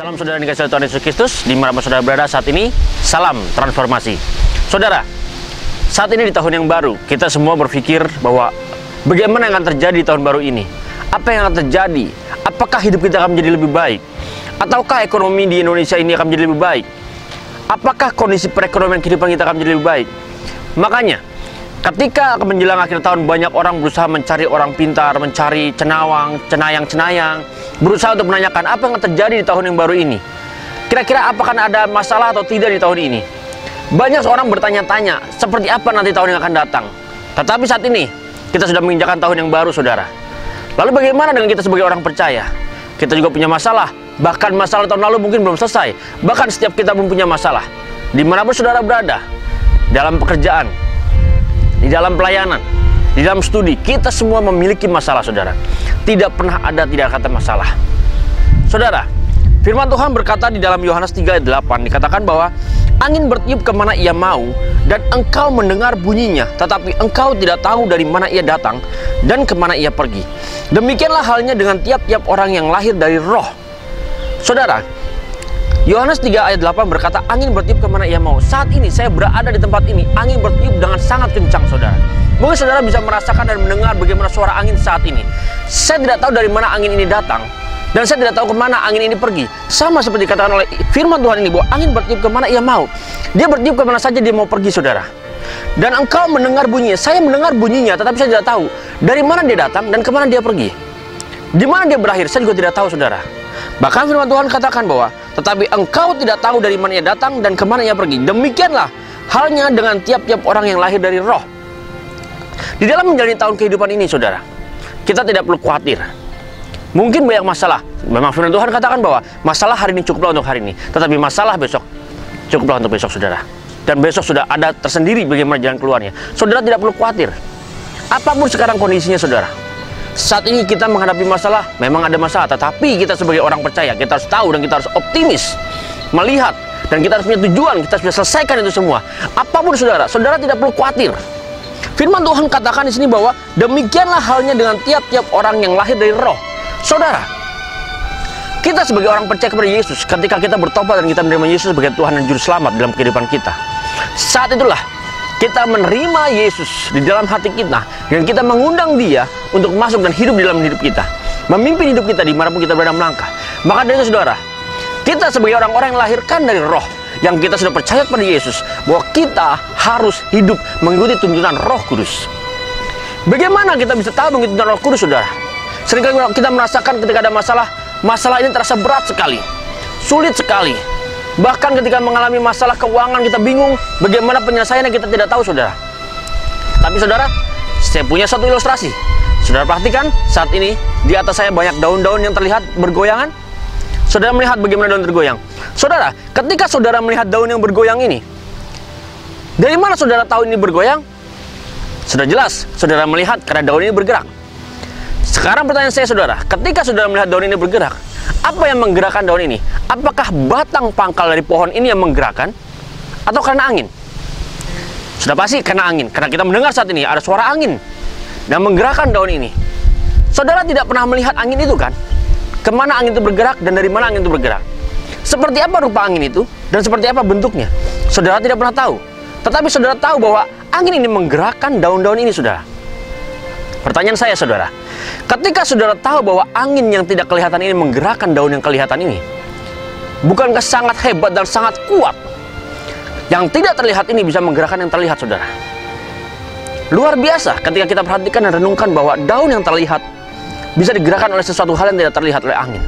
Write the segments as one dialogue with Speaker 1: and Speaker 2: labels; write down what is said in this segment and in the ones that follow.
Speaker 1: Salam saudara yang dikasihi Tuhan Yesus Kristus, dimanapun saudara berada saat ini, salam transformasi. Saudara, saat ini di tahun yang baru, kita semua berpikir bahwa bagaimana yang akan terjadi di tahun baru ini? Apa yang akan terjadi? Apakah hidup kita akan menjadi lebih baik? Ataukah ekonomi di Indonesia ini akan menjadi lebih baik? Apakah kondisi perekonomian kehidupan kita akan menjadi lebih baik? Makanya, ketika menjelang akhir tahun, banyak orang berusaha mencari orang pintar, mencari cenayang-cenayang, berusaha untuk menanyakan apa yang terjadi di tahun yang baru ini. Kira-kira apakah ada masalah atau tidak di tahun ini? Banyak orang bertanya-tanya, seperti apa nanti tahun yang akan datang. Tetapi saat ini, kita sudah menginjakan tahun yang baru, saudara. Lalu bagaimana dengan kita sebagai orang percaya? Kita juga punya masalah. Bahkan masalah tahun lalu mungkin belum selesai. Bahkan setiap kita pun punya masalah. Dimanapun saudara berada, dalam pekerjaan, di dalam pelayanan, di dalam studi, kita semua memiliki masalah, saudara. Tidak pernah ada tidak kata masalah. Saudara, firman Tuhan berkata di dalam Yohanes 3 ayat 8, dikatakan bahwa angin bertiup kemana ia mau, dan engkau mendengar bunyinya, tetapi engkau tidak tahu dari mana ia datang dan kemana ia pergi. Demikianlah halnya dengan tiap-tiap orang yang lahir dari roh. Saudara, Yohanes 3 ayat 8 berkata, angin bertiup kemana ia mau. Saat ini saya berada di tempat ini, angin bertiup dengan sangat kencang, saudara. Mungkin saudara bisa merasakan dan mendengar bagaimana suara angin saat ini. Saya tidak tahu dari mana angin ini datang, dan saya tidak tahu kemana angin ini pergi. Sama seperti dikatakan oleh firman Tuhan ini, bahwa angin bertiup kemana ia mau. Dia bertiup kemana saja dia mau pergi, saudara. Dan engkau mendengar bunyinya. Saya mendengar bunyinya, tetapi saya tidak tahu dari mana dia datang dan kemana dia pergi. Di mana dia berakhir, saya juga tidak tahu, saudara. Bahkan firman Tuhan katakan bahwa, tetapi engkau tidak tahu dari mana ia datang dan kemana ia pergi. Demikianlah halnya dengan tiap-tiap orang yang lahir dari roh. Di dalam menjalani tahun kehidupan ini, saudara, kita tidak perlu khawatir. Mungkin banyak masalah. Memang firman Tuhan katakan bahwa masalah hari ini cukuplah untuk hari ini, tetapi masalah besok cukuplah untuk besok, saudara. Dan besok sudah ada tersendiri bagaimana jalan keluarnya. Saudara tidak perlu khawatir. Apapun sekarang kondisinya, saudara. Saat ini kita menghadapi masalah, memang ada masalah, tetapi kita sebagai orang percaya, kita harus tahu dan kita harus optimis, melihat, dan kita harus punya tujuan, kita harus selesaikan itu semua. Apapun, saudara, saudara tidak perlu khawatir. Firman Tuhan katakan di sini bahwa demikianlah halnya dengan tiap-tiap orang yang lahir dari roh. Saudara, kita sebagai orang percaya kepada Yesus, ketika kita bertobat dan kita menerima Yesus sebagai Tuhan dan Juru Selamat dalam kehidupan kita, saat itulah kita menerima Yesus di dalam hati kita, dan kita mengundang Dia untuk masuk dan hidup di dalam hidup kita, memimpin hidup kita dimanapun kita berada melangkah. Maka dari itu, saudara, kita sebagai orang-orang yang lahirkan dari roh, yang kita sudah percaya kepada Yesus, bahwa kita harus hidup mengikuti tuntunan Roh Kudus. Bagaimana kita bisa tahu mengikuti tuntunan Roh Kudus, saudara? Seringkali kita merasakan ketika ada masalah, masalah ini terasa berat sekali, sulit sekali. Bahkan ketika mengalami masalah keuangan, kita bingung bagaimana penyelesaiannya, kita tidak tahu, saudara. Tapi, saudara, saya punya satu ilustrasi. Saudara perhatikan, saat ini di atas saya banyak daun-daun yang terlihat bergoyangan. Saudara melihat bagaimana daun tergoyang. Saudara, ketika saudara melihat daun yang bergoyang ini, dari mana saudara tahu ini bergoyang? Sudah jelas, saudara melihat karena daun ini bergerak. Sekarang pertanyaan saya, saudara, ketika saudara melihat daun ini bergerak, apa yang menggerakkan daun ini? Apakah batang pangkal dari pohon ini yang menggerakkan, atau karena angin? Sudah pasti karena angin, karena kita mendengar saat ini ada suara angin yang menggerakkan daun ini. Saudara tidak pernah melihat angin itu, kan? Kemana angin itu bergerak dan dari mana angin itu bergerak? Seperti apa rupa angin itu dan seperti apa bentuknya? Saudara tidak pernah tahu. Tetapi saudara tahu bahwa angin ini menggerakkan daun-daun ini, saudara. Pertanyaan saya, saudara, ketika saudara tahu bahwa angin yang tidak kelihatan ini menggerakkan daun yang kelihatan ini, bukankah sangat hebat dan sangat kuat? Yang tidak terlihat ini bisa menggerakkan yang terlihat, saudara. Luar biasa ketika kita perhatikan dan renungkan bahwa daun yang terlihat bisa digerakkan oleh sesuatu hal yang tidak terlihat oleh angin.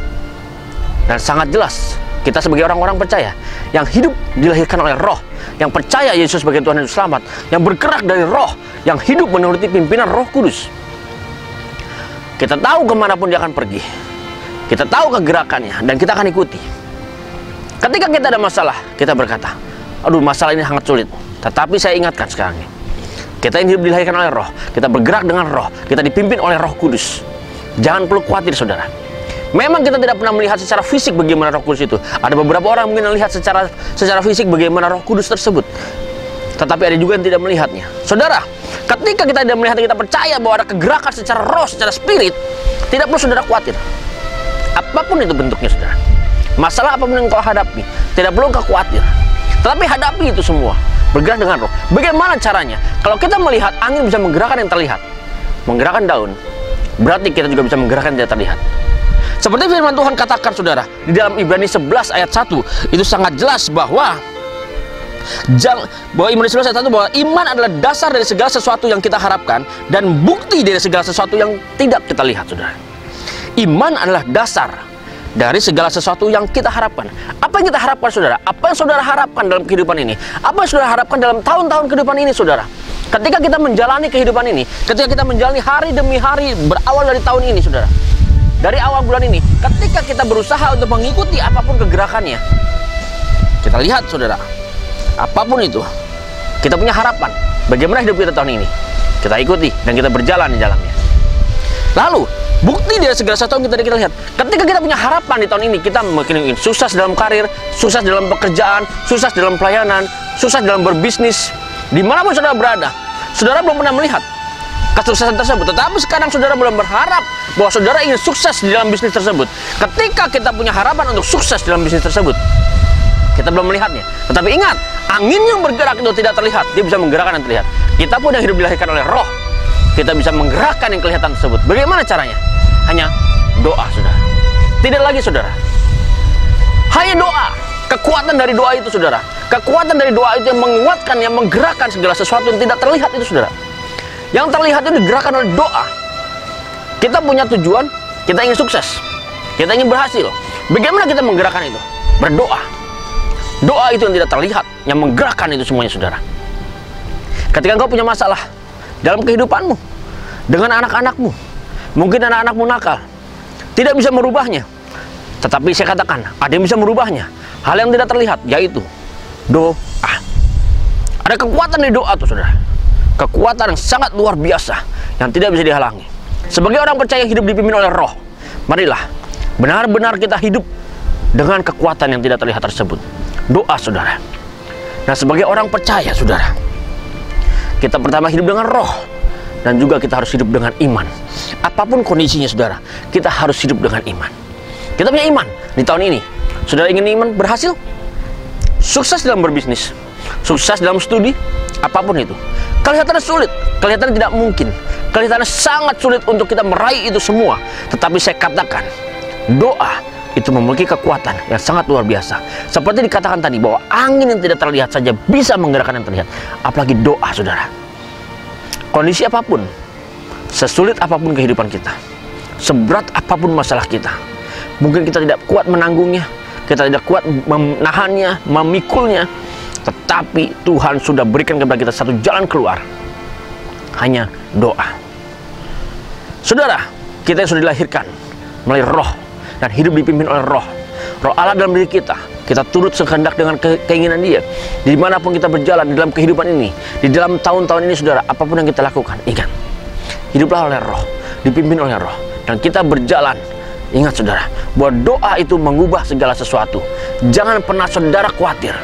Speaker 1: Dan sangat jelas, kita sebagai orang-orang percaya, yang hidup dilahirkan oleh roh, yang percaya Yesus sebagai Tuhan dan Juru Selamat, yang bergerak dari roh, yang hidup menuruti pimpinan Roh Kudus. Kita tahu kemanapun dia akan pergi, kita tahu kegerakannya, dan kita akan ikuti. Ketika kita ada masalah, kita berkata, aduh, masalah ini sangat sulit. Tetapi saya ingatkan sekarang ini, kita yang hidup dilahirkan oleh roh, kita bergerak dengan roh, kita dipimpin oleh Roh Kudus. Jangan perlu khawatir, saudara. Memang kita tidak pernah melihat secara fisik bagaimana Roh Kudus itu. Ada beberapa orang mungkin melihat secara fisik bagaimana Roh Kudus tersebut, tetapi ada juga yang tidak melihatnya. Saudara, ketika kita tidak melihat, kita percaya bahwa ada kegerakan secara roh, secara spirit, tidak perlu saudara khawatir. Apapun itu bentuknya, saudara. Masalah apapun yang kau hadapi, tidak perlu kau khawatir. Tetapi hadapi itu semua, bergerak dengan roh. Bagaimana caranya? Kalau kita melihat angin bisa menggerakkan yang terlihat, menggerakkan daun, berarti kita juga bisa menggerakkan yang tidak terlihat. Seperti firman Tuhan katakan, saudara, di dalam Ibrani 11 ayat 1, itu sangat jelas bahwa Ibrani 11 ayat 1 bahwa iman adalah dasar dari segala sesuatu yang kita harapkan dan bukti dari segala sesuatu yang tidak kita lihat, saudara. Iman adalah dasar dari segala sesuatu yang kita harapkan. Apa yang kita harapkan, saudara? Apa yang saudara harapkan dalam kehidupan ini? Apa yang saudara harapkan dalam tahun-tahun kehidupan ini, saudara? Ketika kita menjalani kehidupan ini, ketika kita menjalani hari demi hari berawal dari tahun ini, saudara, dari awal bulan ini, ketika kita berusaha untuk mengikuti apapun kegerakannya, kita lihat, saudara, apapun itu, kita punya harapan. Bagaimana hidup kita tahun ini? Kita ikuti dan kita berjalan di jalannya. Lalu, bukti dari segala sesuatu yang kita lihat. Ketika kita punya harapan di tahun ini, kita mungkin ingin sukses dalam karir, sukses dalam pekerjaan, sukses dalam pelayanan, sukses dalam berbisnis. Dimanapun saudara berada, saudara belum pernah melihat kesuksesan tersebut. Tetapi sekarang saudara belum berharap bahwa saudara ingin sukses di dalam bisnis tersebut. Ketika kita punya harapan untuk sukses dalam bisnis tersebut, kita belum melihatnya. Tetapi ingat, angin yang bergerak itu tidak terlihat. Dia bisa menggerakkan yang terlihat. Kita pun yang hidup dilahirkan oleh roh, kita bisa menggerakkan yang kelihatan tersebut. Bagaimana caranya? Hanya doa, saudara. Tidak lagi, saudara. Hanya doa. Kekuatan dari doa itu, saudara. Kekuatan dari doa itu yang menguatkan, yang menggerakkan segala sesuatu yang tidak terlihat itu, saudara. Yang terlihat itu digerakkan oleh doa. Kita punya tujuan, kita ingin sukses, kita ingin berhasil. Bagaimana kita menggerakkan itu? Berdoa. Doa itu yang tidak terlihat, yang menggerakkan itu semuanya, saudara. Ketika engkau punya masalah dalam kehidupanmu, dengan anak-anakmu, mungkin anak-anakmu nakal, tidak bisa merubahnya. Tetapi saya katakan, ada yang bisa merubahnya. Hal yang tidak terlihat, yaitu doa. Ada kekuatan di doa tuh, saudara. Kekuatan yang sangat luar biasa, yang tidak bisa dihalangi. Sebagai orang percaya hidup dipimpin oleh roh, marilah benar-benar kita hidup dengan kekuatan yang tidak terlihat tersebut. Doa, saudara. Nah, sebagai orang percaya, saudara, kita pertama hidup dengan roh, dan juga kita harus hidup dengan iman. Apapun kondisinya, saudara, kita harus hidup dengan iman. Kita punya iman di tahun ini. Saudara ingin iman berhasil, sukses dalam berbisnis, sukses dalam studi, apapun itu. Kelihatannya sulit, kelihatannya tidak mungkin, kelihatannya sangat sulit untuk kita meraih itu semua. Tetapi saya katakan, doa itu memiliki kekuatan yang sangat luar biasa. Seperti dikatakan tadi, bahwa angin yang tidak terlihat saja bisa menggerakkan yang terlihat. Apalagi doa, saudara. Kondisi apapun, sesulit apapun kehidupan kita, seberat apapun masalah kita, mungkin kita tidak kuat menanggungnya, kita tidak kuat menahannya, memikulnya, tetapi Tuhan sudah berikan kepada kita satu jalan keluar. Hanya doa. Saudara, kita yang sudah dilahirkan melalui roh dan hidup dipimpin oleh roh. Roh Allah dalam diri kita. Kita turut sekehendak dengan keinginan Dia. Dimanapun kita berjalan di dalam kehidupan ini, di dalam tahun-tahun ini, saudara, apapun yang kita lakukan, ingat, hiduplah oleh roh, dipimpin oleh roh, dan kita berjalan. Ingat, saudara, bahwa doa itu mengubah segala sesuatu. Jangan pernah saudara khawatir.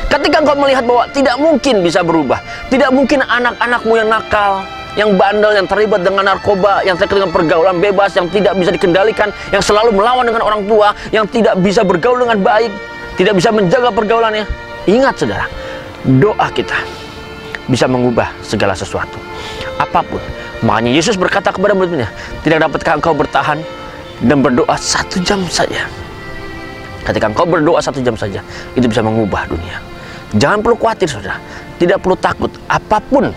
Speaker 1: Ketika engkau melihat bahwa tidak mungkin bisa berubah, tidak mungkin anak-anakmu yang nakal, yang bandel, yang terlibat dengan narkoba, yang terlibat dengan pergaulan bebas, yang tidak bisa dikendalikan, yang selalu melawan dengan orang tua, yang tidak bisa bergaul dengan baik, tidak bisa menjaga pergaulannya. Ingat, saudara, doa kita bisa mengubah segala sesuatu. Apapun. Makanya Yesus berkata kepada murid-muridnya, tidak dapatkah engkau bertahan dan berdoa 1 jam saja? Ketika engkau berdoa 1 jam saja, itu bisa mengubah dunia. Jangan perlu khawatir, saudara. Tidak perlu takut. Apapun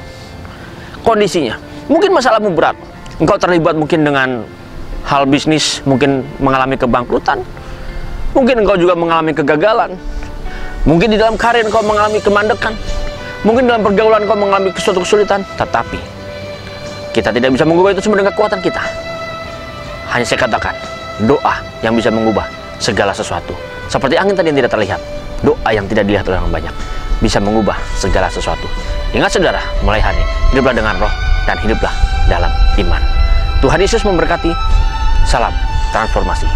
Speaker 1: kondisinya. Mungkin masalahmu berat. Engkau terlibat mungkin dengan hal bisnis, mungkin mengalami kebangkrutan. Mungkin engkau juga mengalami kegagalan. Mungkin di dalam karir engkau mengalami kemandekan. Mungkin dalam pergaulan engkau mengalami suatu kesulitan. Tetapi kita tidak bisa mengubah itu semua dengan kekuatan kita. Hanya saya katakan, doa yang bisa mengubah segala sesuatu. Seperti angin tadi yang tidak terlihat, doa yang tidak dilihat oleh orang banyak bisa mengubah segala sesuatu. Ingat, saudara, mulai hari ini hiduplah dengan roh dan hiduplah dalam iman. Tuhan Yesus memberkati. Salam transformasi.